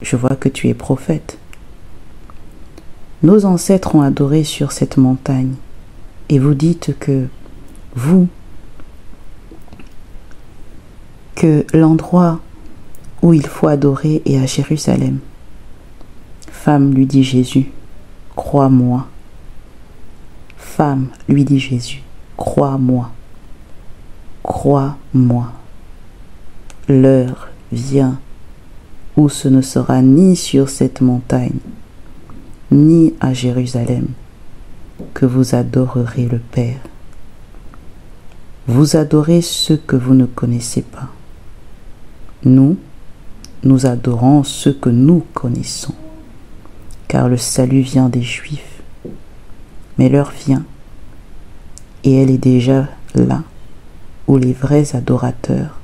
je vois que tu es prophète. Nos ancêtres ont adoré sur cette montagne, et vous dites que l'endroit où il faut adorer est à Jérusalem. Femme, lui dit Jésus, crois-moi. Femme, lui dit Jésus, crois-moi. Crois-moi. L'heure vient où ce ne sera ni sur cette montagne, ni à Jérusalem, que vous adorerez le Père. Vous adorez ce que vous ne connaissez pas. Nous adorons ce que nous connaissons, car le salut vient des Juifs. Mais l'heure vient, et elle est déjà là, où les vrais adorateurs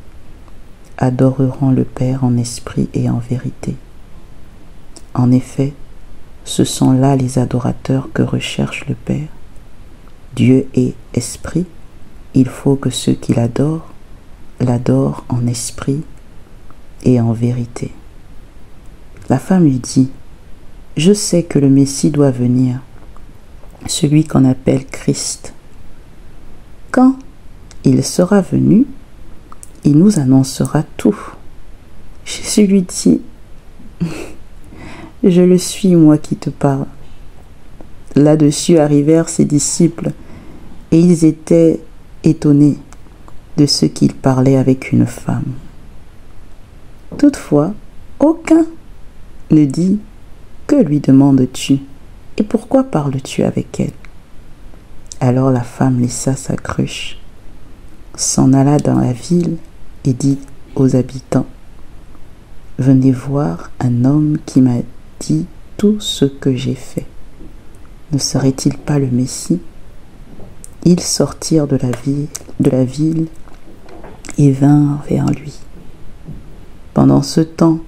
adoreront le Père en esprit et en vérité. En effet, ce sont là les adorateurs que recherche le Père. Dieu est esprit, il faut que ceux qui l'adorent en esprit et en vérité. La femme lui dit, je sais que le Messie doit venir, celui qu'on appelle Christ. Quand il sera venu, il nous annoncera tout. Jésus lui dit, je le suis, moi qui te parle. Là-dessus arrivèrent ses disciples, et ils étaient étonnés de ce qu'il parlait avec une femme. Toutefois, aucun ne dit, que lui demandes-tu, et pourquoi parles-tu avec elle? Alors la femme laissa sa cruche, s'en alla dans la ville et dit aux habitants, venez voir un homme qui m'a dit tout ce que j'ai fait. Ne serait-il pas le Messie? Ils sortirent de la ville et vinrent vers lui. Pendant ce temps,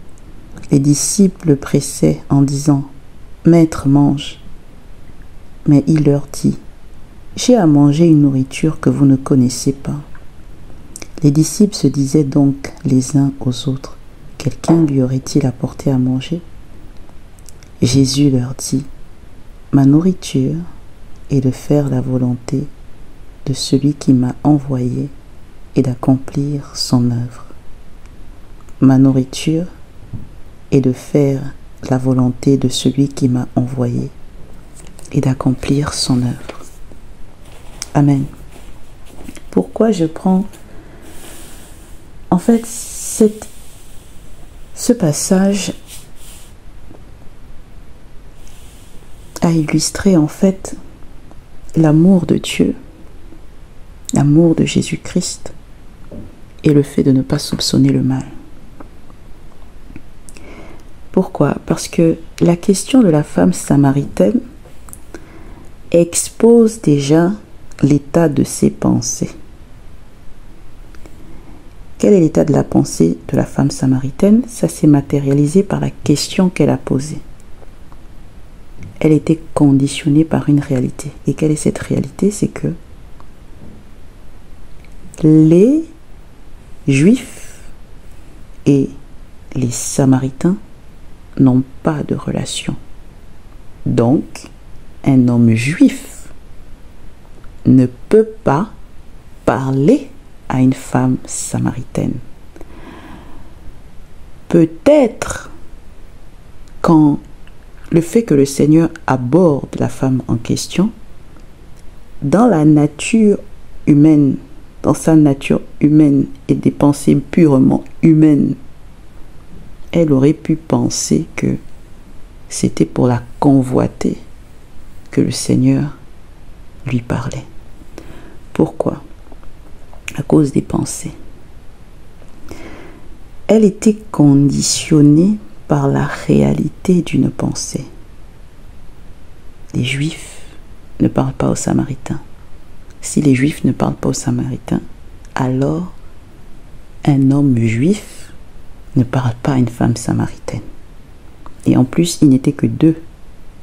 les disciples le pressaient en disant, Maître, mange. Mais il leur dit, j'ai à manger une nourriture que vous ne connaissez pas. Les disciples se disaient donc les uns aux autres, quelqu'un lui aurait-il apporté à manger? Jésus leur dit, ma nourriture est de faire la volonté de celui qui m'a envoyé et d'accomplir son œuvre. Ma nourriture est de faire la volonté de celui qui m'a envoyé et d'accomplir son œuvre. Amen. Pourquoi je prends en fait ce passage a illustré en fait l'amour de Dieu, l'amour de Jésus-Christ et le fait de ne pas soupçonner le mal. Pourquoi? Parce que la question de la femme samaritaine expose déjà l'état de ses pensées. Quel est l'état de la pensée de la femme samaritaine? Ça s'est matérialisé par la question qu'elle a posée. Elle était conditionnée par une réalité. Et quelle est cette réalité? C'est que les Juifs et les Samaritains n'ont pas de relation. Donc, un homme juif ne peut pas parler à une femme samaritaine. Peut-être quand le fait que le Seigneur aborde la femme en question, dans la nature humaine, dans sa nature humaine et des pensées purement humaines, elle aurait pu penser que c'était pour la convoiter que le Seigneur lui parlait. Pourquoi? À cause des pensées. Elle était conditionnée par la réalité d'une pensée. Les Juifs ne parlent pas aux Samaritains. Si les Juifs ne parlent pas aux Samaritains, alors un homme juif ne parle pas à une femme samaritaine. Et en plus, il n'était que deux,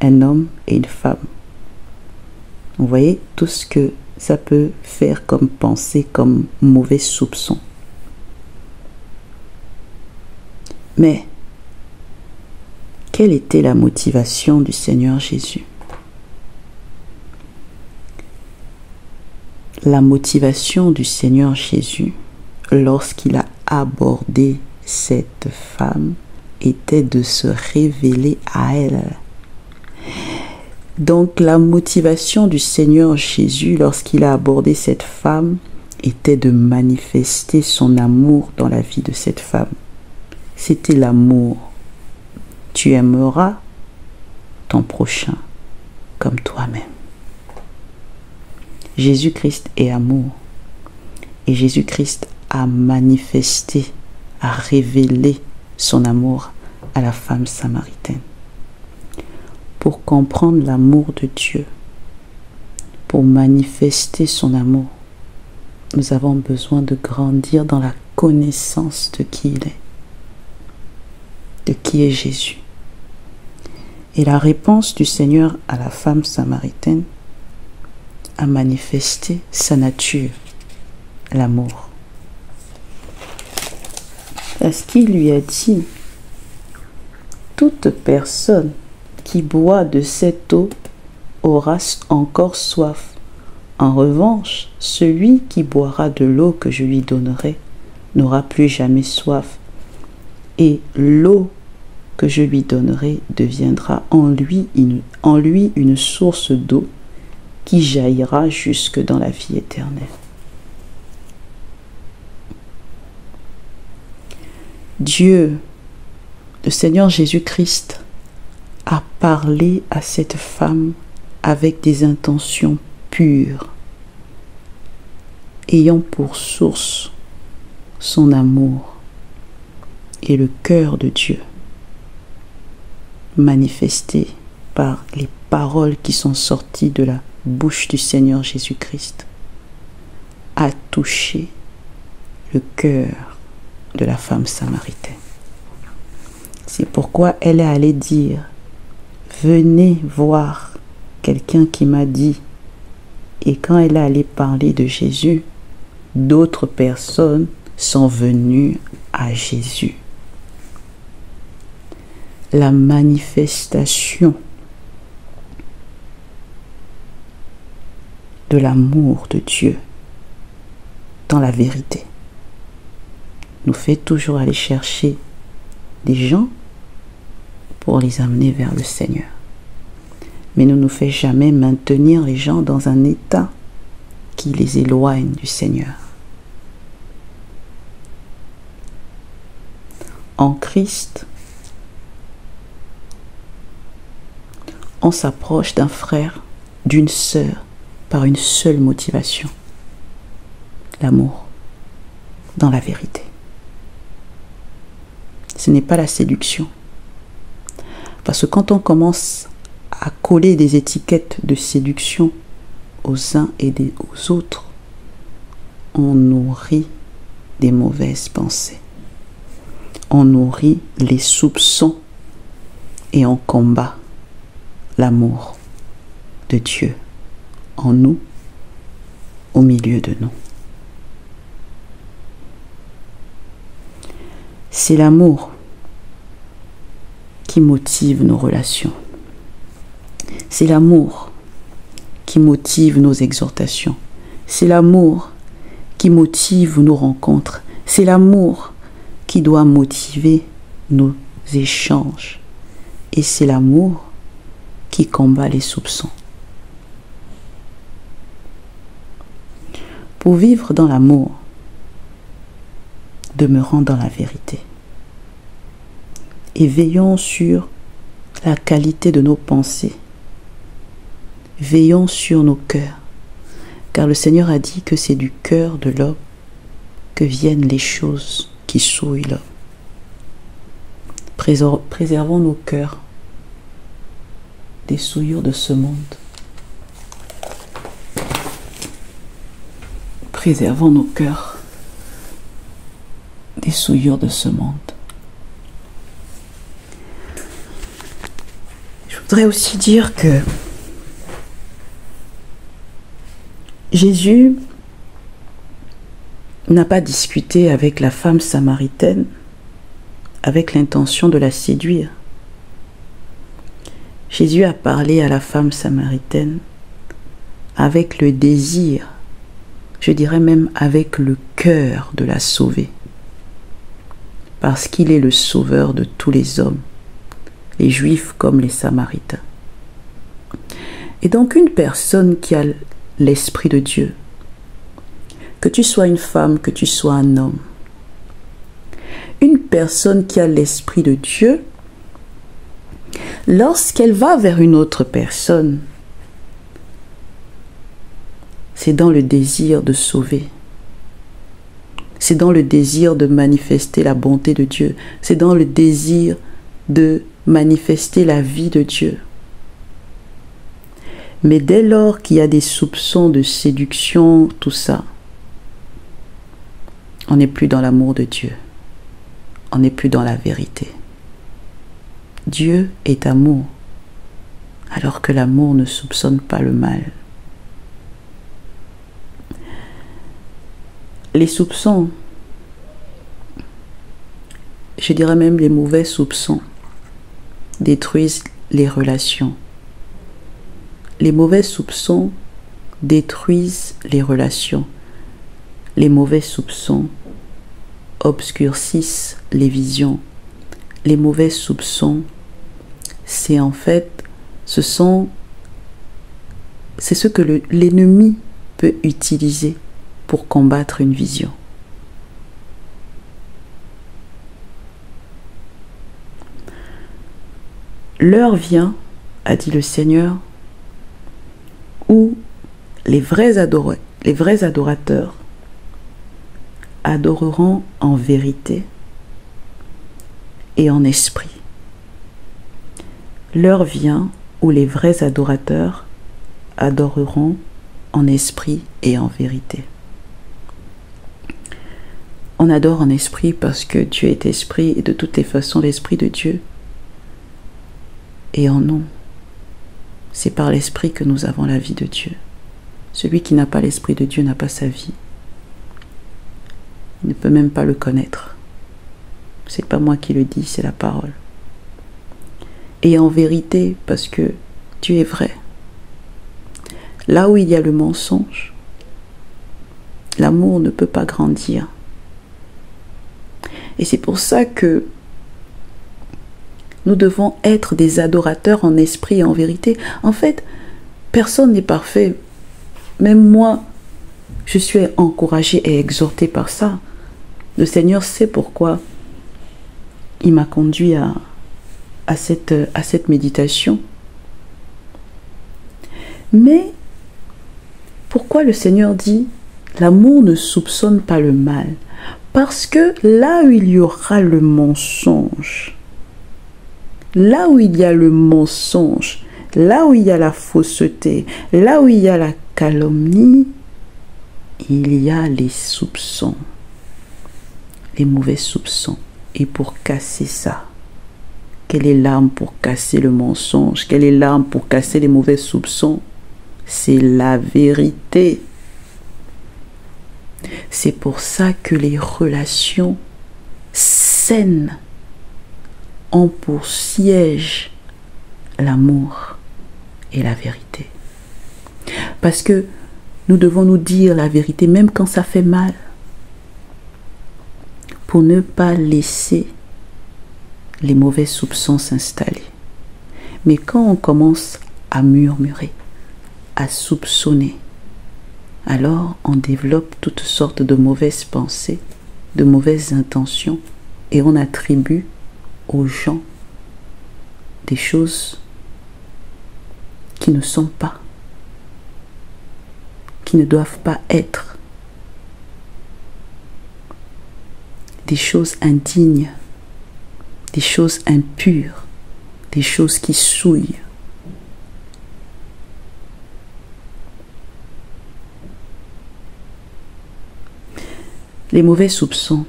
un homme et une femme. Vous voyez tout ce que ça peut faire comme pensée, comme mauvais soupçon. Mais Quelle était la motivation du Seigneur Jésus? La motivation du Seigneur Jésus, lorsqu'il a abordé cette femme, était de se révéler à elle. Donc la motivation du Seigneur Jésus, lorsqu'il a abordé cette femme, était de manifester son amour dans la vie de cette femme. C'était l'amour. Tu aimeras ton prochain comme toi-même. Jésus-Christ est amour. Et Jésus-Christ a manifesté, a révélé son amour à la femme samaritaine. Pour comprendre l'amour de Dieu, pour manifester son amour, nous avons besoin de grandir dans la connaissance de qui il est, de qui est Jésus. Et la réponse du Seigneur à la femme samaritaine a manifesté sa nature, l'amour. Parce qu'il lui a dit, toute personne qui boit de cette eau aura encore soif. En revanche, celui qui boira de l'eau que je lui donnerai n'aura plus jamais soif. Et l'eau que je lui donnerai deviendra en lui une source d'eau qui jaillira jusque dans la vie éternelle. Dieu, le Seigneur Jésus-Christ, a parlé à cette femme avec des intentions pures, ayant pour source son amour et le cœur de Dieu, manifesté par les paroles qui sont sorties de la bouche du Seigneur Jésus-Christ, a touché le cœur de la femme samaritaine. C'est pourquoi elle est allée dire, venez voir quelqu'un qui m'a dit. Et quand elle est allée parler de Jésus, d'autres personnes sont venues à Jésus. La manifestation de l'amour de Dieu dans la vérité nous fait toujours aller chercher des gens pour les amener vers le Seigneur. Mais ne nous fait jamais maintenir les gens dans un état qui les éloigne du Seigneur. En Christ, on s'approche d'un frère, d'une sœur, par une seule motivation, l'amour, dans la vérité. Ce n'est pas la séduction. Parce que quand on commence à coller des étiquettes de séduction aux uns et aux autres, on nourrit des mauvaises pensées. On nourrit les soupçons et on combat l'amour de Dieu en nous, au milieu de nous. C'est l'amour qui motive nos relations. C'est l'amour qui motive nos exhortations. C'est l'amour qui motive nos rencontres. C'est l'amour qui doit motiver nos échanges. Et c'est l'amour qui combat les soupçons. Pour vivre dans l'amour, demeurons dans la vérité. Et veillons sur la qualité de nos pensées. Veillons sur nos cœurs. Car le Seigneur a dit que c'est du cœur de l'homme que viennent les choses qui souillent l'homme. Préservons nos cœurs des souillures de ce monde. Préservons nos cœurs des souillures de ce monde. Je voudrais aussi dire que Jésus n'a pas discuté avec la femme samaritaine avec l'intention de la séduire. Jésus a parlé à la femme samaritaine avec le désir, je dirais même avec le cœur de la sauver. Parce qu'il est le sauveur de tous les hommes, les Juifs comme les Samaritains. Et donc une personne qui a l'Esprit de Dieu, que tu sois une femme, que tu sois un homme, une personne qui a l'Esprit de Dieu, lorsqu'elle va vers une autre personne, c'est dans le désir de sauver. C'est dans le désir de manifester la bonté de Dieu. C'est dans le désir de manifester la vie de Dieu. Mais dès lors qu'il y a des soupçons de séduction, tout ça, on n'est plus dans l'amour de Dieu. On n'est plus dans la vérité. Dieu est amour, alors que l'amour ne soupçonne pas le mal. Les soupçons, je dirais même les mauvais soupçons, détruisent les relations. Les mauvais soupçons détruisent les relations. Les mauvais soupçons obscurcissent les visions. Les mauvais soupçons, c'est ce que l'ennemi peut utiliser pour combattre une vision. L'heure vient, a dit le Seigneur, où les vrais adorateurs adoreront en vérité et en esprit. L'heure vient où les vrais adorateurs adoreront en esprit et en vérité. On adore en esprit parce que Dieu est esprit et de toutes les façons l'esprit de Dieu est en nous. C'est par l'esprit que nous avons la vie de Dieu. Celui qui n'a pas l'esprit de Dieu n'a pas sa vie. Il ne peut même pas le connaître. C'est pas moi qui le dis, c'est la parole. Et en vérité, parce que Dieu est vrai. Là où il y a le mensonge, l'amour ne peut pas grandir. Et c'est pour ça que nous devons être des adorateurs en esprit et en vérité. En fait, personne n'est parfait. Même moi, je suis encouragée et exhortée par ça. Le Seigneur sait pourquoi il m'a conduit à cette méditation. Mais pourquoi le Seigneur dit l'amour ne soupçonne pas le mal? Parce que là où il y aura le mensonge, là où il y a le mensonge, là où il y a la fausseté, là où il y a la calomnie, il y a les soupçons, les mauvais soupçons. Et pour casser ça, quelle est l'arme pour casser le mensonge? Quelle est l'arme pour casser les mauvais soupçons? C'est la vérité. C'est pour ça que les relations saines ont pour siège l'amour et la vérité. Parce que nous devons nous dire la vérité même quand ça fait mal, pour ne pas laisser les mauvais soupçons s'installer. Mais quand on commence à murmurer, à soupçonner, alors on développe toutes sortes de mauvaises pensées, de mauvaises intentions, et on attribue aux gens des choses qui ne sont pas, qui ne doivent pas être, des choses indignes, des choses impures, des choses qui souillent. Les mauvais soupçons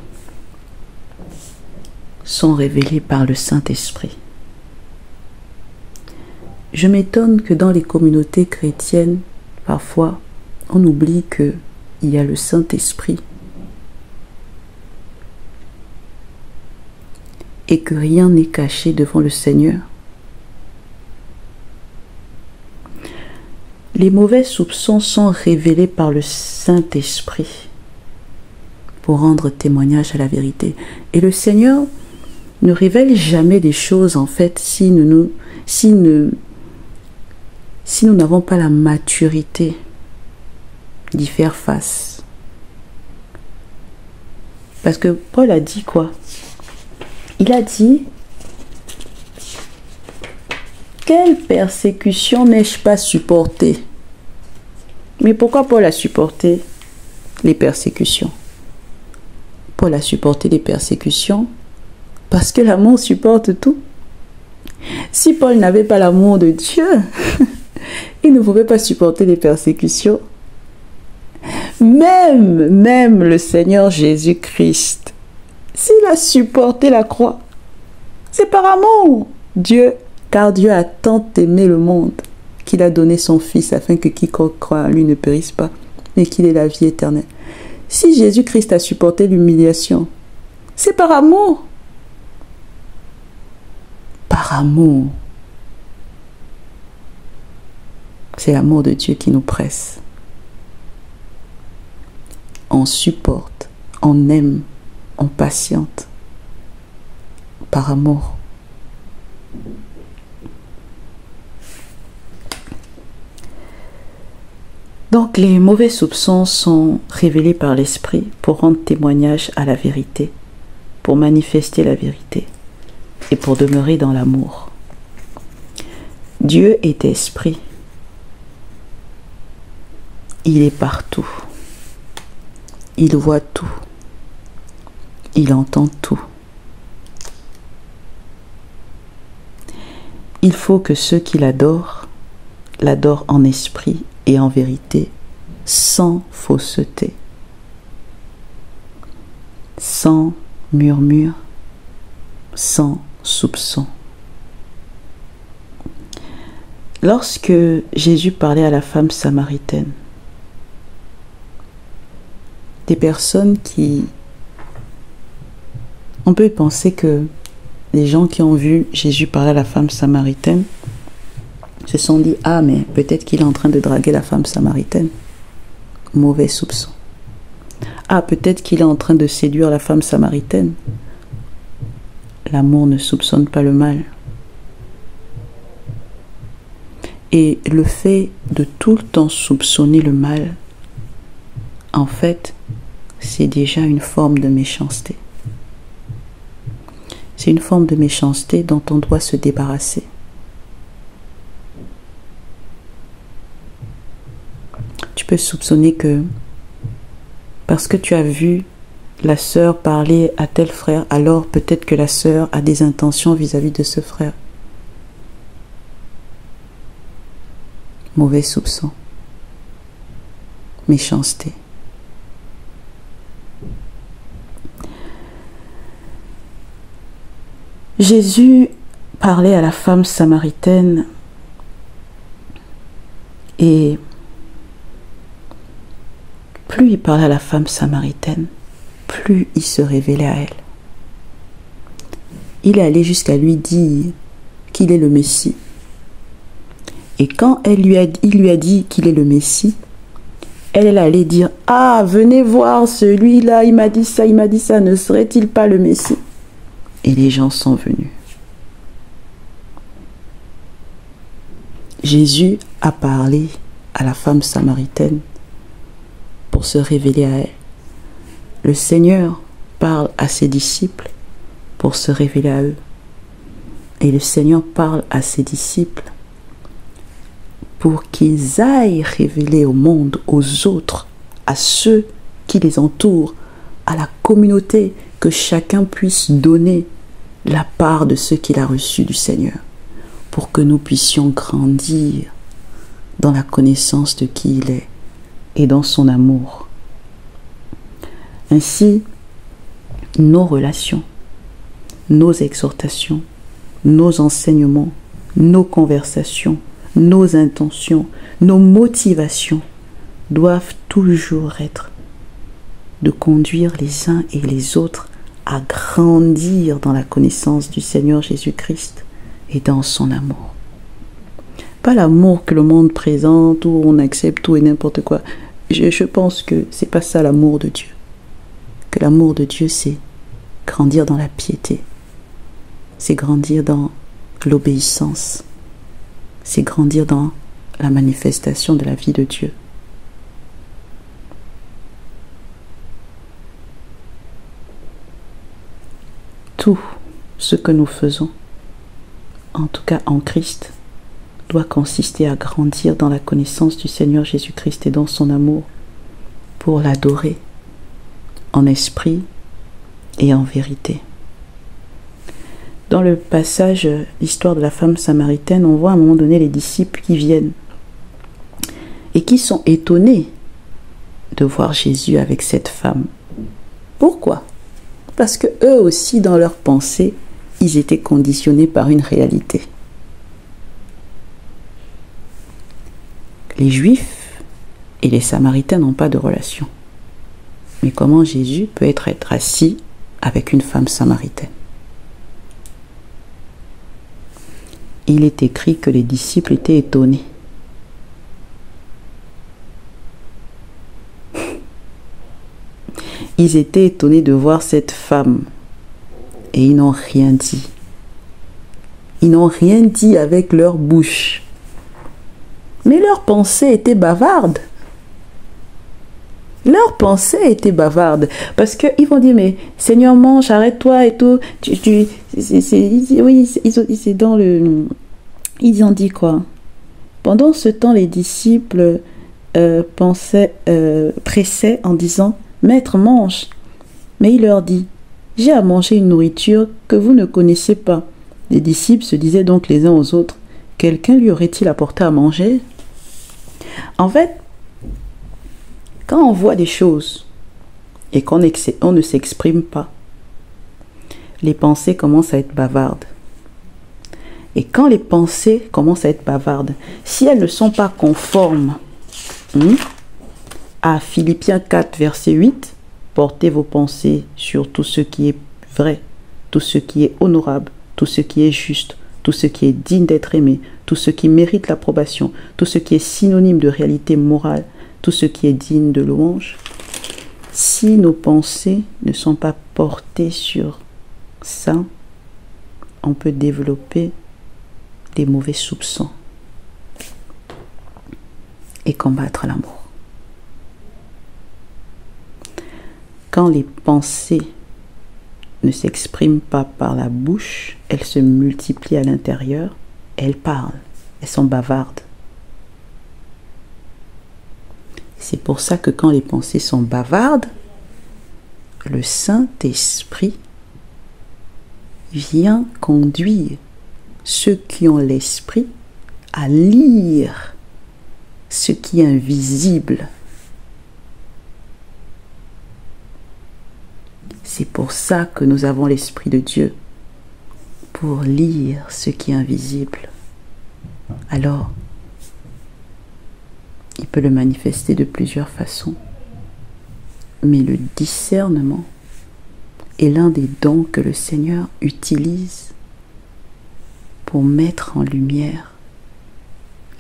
sont révélés par le Saint-Esprit. Je m'étonne que dans les communautés chrétiennes, parfois, on oublie qu'il y a le Saint-Esprit et que rien n'est caché devant le Seigneur. Les mauvais soupçons sont révélés par le Saint-Esprit pour rendre témoignage à la vérité. Et le Seigneur ne révèle jamais des choses, en fait, si nous n'avons pas la maturité d'y faire face. Parce que Paul a dit quoi? Il a dit: quelle persécution n'ai-je pas supportée? Mais pourquoi Paul a supporté les persécutions? Paul a supporté les persécutions parce que l'amour supporte tout. Si Paul n'avait pas l'amour de Dieu, il ne pouvait pas supporter les persécutions. Même le Seigneur Jésus-Christ, s'il a supporté la croix, c'est par amour. Car Dieu a tant aimé le monde qu'il a donné son Fils afin que quiconque croit en lui ne périsse pas, mais qu'il ait la vie éternelle. Si Jésus-Christ a supporté l'humiliation, c'est par amour. Par amour. C'est l'amour de Dieu qui nous presse. On supporte, on aime, on patiente. Par amour. Donc les mauvais soupçons sont révélés par l'Esprit pour rendre témoignage à la vérité, pour manifester la vérité et pour demeurer dans l'amour. Dieu est esprit. Il est partout. Il voit tout. Il entend tout. Il faut que ceux qui l'adorent en esprit et en vérité, sans fausseté, sans murmure, sans soupçon. Lorsque Jésus parlait à la femme samaritaine, des personnes qui... On peut penser que les gens qui ont vu Jésus parler à la femme samaritaine se sont dit: ah, mais peut-être qu'il est en train de draguer la femme samaritaine. Mauvais soupçon. Ah, peut-être qu'il est en train de séduire la femme samaritaine. L'amour ne soupçonne pas le mal. Et le fait de tout le temps soupçonner le mal, en fait, c'est déjà une forme de méchanceté. C'est une forme de méchanceté dont on doit se débarrasser. Tu peux soupçonner que parce que tu as vu la sœur parler à tel frère, alors peut-être que la sœur a des intentions vis-à-vis de ce frère. Mauvais soupçon. Méchanceté. Jésus parlait à la femme samaritaine et plus il parlait à la femme samaritaine, plus il se révélait à elle. Il est allé jusqu'à lui dire qu'il est le Messie. Et quand il lui a dit qu'il est le Messie, elle allait dire: ah, venez voir celui-là, il m'a dit ça, ne serait-il pas le Messie? Et les gens sont venus. Jésus a parlé à la femme samaritaine pour se révéler à elle. Le Seigneur parle à ses disciples pour se révéler à eux. Et le Seigneur parle à ses disciples pour qu'ils aillent révéler au monde, aux autres, à ceux qui les entourent, à la communauté, que chacun puisse donner la part de ce qu'il a reçu du Seigneur, pour que nous puissions grandir dans la connaissance de qui il est et dans son amour. Ainsi, nos relations, nos exhortations, nos enseignements, nos conversations, nos intentions, nos motivations doivent toujours être de conduire les uns et les autres à grandir dans la connaissance du Seigneur Jésus-Christ et dans son amour. Pas l'amour que le monde présente, où on accepte tout et n'importe quoi. Je pense que c'est pas ça l'amour de Dieu. Que l'amour de Dieu, c'est grandir dans la piété. C'est grandir dans l'obéissance. C'est grandir dans la manifestation de la vie de Dieu. Tout ce que nous faisons, en tout cas en Christ, doit consister à grandir dans la connaissance du Seigneur Jésus-Christ et dans son amour pour l'adorer en esprit et en vérité. Dans le passage, l'histoire de la femme samaritaine, on voit à un moment donné les disciples qui viennent et qui sont étonnés de voir Jésus avec cette femme. Pourquoi? Parce que eux aussi, dans leurs pensées, ils étaient conditionnés par une réalité. Les Juifs et les Samaritains n'ont pas de relation. Mais comment Jésus peut être assis avec une femme samaritaine? Il est écrit que les disciples étaient étonnés. Ils étaient étonnés de voir cette femme et ils n'ont rien dit. Ils n'ont rien dit avec leur bouche. Mais leurs pensées étaient bavardes. Leurs pensées étaient bavardes. Parce qu'ils vont dire, mais Seigneur, mange, arrête-toi et tout. C'est dans le... Ils ont dit quoi? Pendant ce temps, les disciples pressaient en disant, Maître, mange. Mais il leur dit, j'ai à manger une nourriture que vous ne connaissez pas. Les disciples se disaient donc les uns aux autres, quelqu'un lui aurait-il apporté à manger? En fait, quand on voit des choses et qu'on ne s'exprime pas, les pensées commencent à être bavardes. Et quand les pensées commencent à être bavardes, si elles ne sont pas conformes à Philippiens 4, verset 8, portez vos pensées sur tout ce qui est vrai, tout ce qui est honorable, tout ce qui est juste, tout ce qui est digne d'être aimé, tout ce qui mérite l'approbation, tout ce qui est synonyme de réalité morale, tout ce qui est digne de louange. Si nos pensées ne sont pas portées sur ça, on peut développer des mauvais soupçons et combattre l'amour. Quand les pensées ne s'expriment pas par la bouche, elles se multiplient à l'intérieur, elles parlent, elles sont bavardes. C'est pour ça que quand les pensées sont bavardes, le Saint-Esprit vient conduire ceux qui ont l'esprit à lire ce qui est invisible. C'est pour ça que nous avons l'Esprit de Dieu, pour lire ce qui est invisible. Alors, il peut le manifester de plusieurs façons. Mais le discernement est l'un des dons que le Seigneur utilise pour mettre en lumière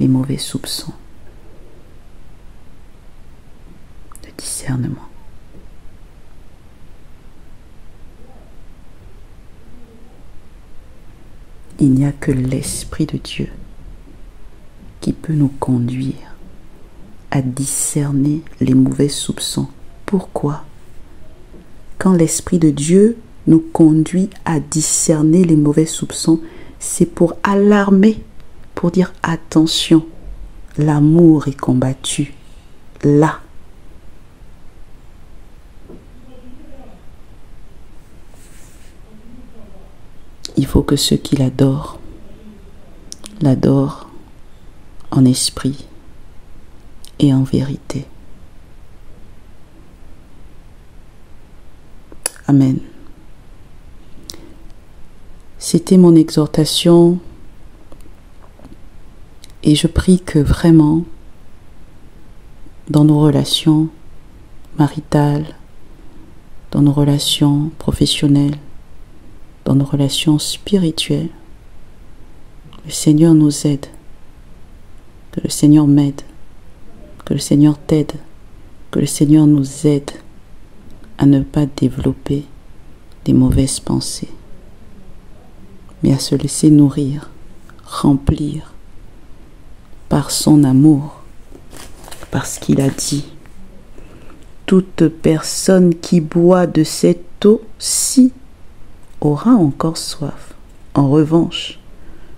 les mauvais soupçons. Le discernement. Il n'y a que l'Esprit de Dieu qui peut nous conduire à discerner les mauvais soupçons. Pourquoi? Quand l'Esprit de Dieu nous conduit à discerner les mauvais soupçons, c'est pour alarmer, pour dire attention, l'amour est combattu là. Il faut que ceux qui l'adorent en esprit et en vérité. Amen. C'était mon exhortation et je prie que vraiment, dans nos relations maritales, dans nos relations professionnelles, dans nos relations spirituelles, le Seigneur nous aide Que le Seigneur m'aide, que le Seigneur t'aide, que le Seigneur nous aide à ne pas développer des mauvaises pensées, mais à se laisser nourrir, remplir par son amour, parce qu'il a dit: toute personne qui boit de cette eau-ci aura encore soif. En revanche,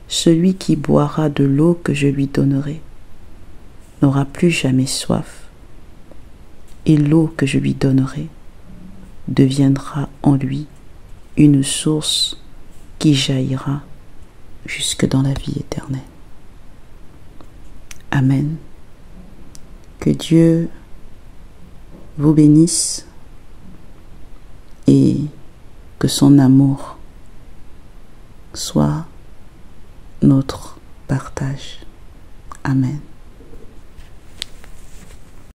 celui qui boira de l'eau que je lui donnerai n'aura plus jamais soif, et l'eau que je lui donnerai deviendra en lui une source qui jaillira jusque dans la vie éternelle. Amen. Que Dieu vous bénisse et que son amour soit notre partage. Amen.